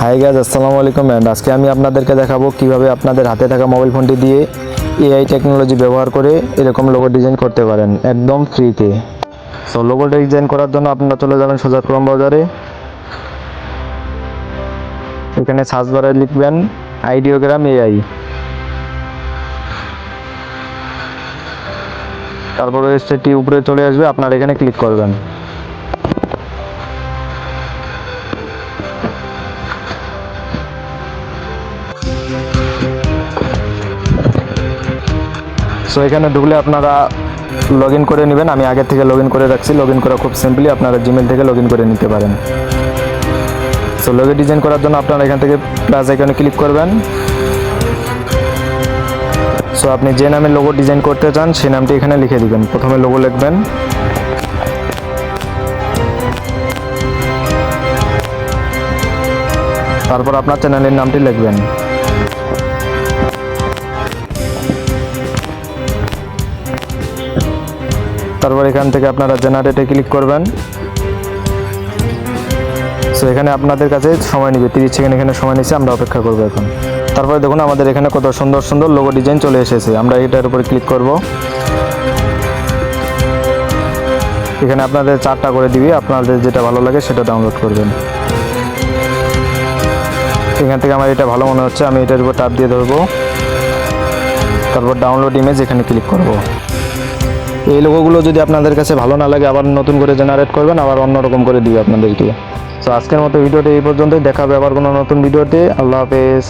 Hi guys, আসসালামু আলাইকুম। আজকে আমি আপনাদেরকে দেখাবো কিভাবে আপনাদের হাতে থাকা মোবাইল ফোনটি দিয়ে এআই টেকনোলজি ব্যবহার করে এরকম লোগো ডিজাইন করতে পারেন একদম ফ্রিতে। সো লোগো ডিজাইন করার জন্য আপনারা চলে যাবেন সোজা ক্রোম ব্রাউজারে। এখানে সার্চ বারে লিখবেন আইডিওগ্রাম এআই, তারপর ওয়েবসাইটটি উপরে চলে আসবে, আপনারা এখানে ক্লিক করবেন। সো এখানে ঢুকলে আপনারা লগ ইন করে নেবেন। আমি আগে থেকে লগ ইন করে রাখছি। লগ ইন করা খুব সিম্পলি, আপনারা জিমেল থেকে লগ ইন করে নিতে পারেন। সো লোগো ডিজাইন করার জন্য আপনারা এখান থেকে প্লাস আইকনে ক্লিক করবেন। সো আপনি যে নামে লোগো ডিজাইন করতে চান সেই নামটি এখানে লিখে দিবেন। প্রথমে লোগো লিখবেন, তারপর আপনার চ্যানেলের নামটি লিখবেন। তারপর এখান থেকে আপনারা জেনারেটে ক্লিক করবেন। সো এখানে আপনাদের কাছে সময় নেবে 30 সেকেন্ড, এখানে সময় নিচ্ছে, আমরা অপেক্ষা করবো এখন। তারপরে দেখুন আমাদের এখানে কত সুন্দর সুন্দর লোগো ডিজাইন চলে এসেছে। আমরা এটার উপরে ক্লিক করব। এখানে আপনাদের 4টা করে দিবি, আপনাদের যেটা ভালো লাগে সেটা ডাউনলোড করবেন। এখান থেকে আমার এটা ভালো মনে হচ্ছে, আমি এটার উপর ট্যাপ দিয়ে ধরবো, তারপর ডাউনলোড ইমেজ এখানে ক্লিক করব। এই লোগোগুলো যদি আপনাদের কাছে ভালো না লাগে আবার নতুন করে জেনারেট করবেন, আবার অন্যরকম করে দিবে আপনাদেরকে। তো আজকের মতো ভিডিওটি এই পর্যন্তই, দেখা হবে আবার কোনো নতুন ভিডিওতে। আল্লাহ হাফেজ।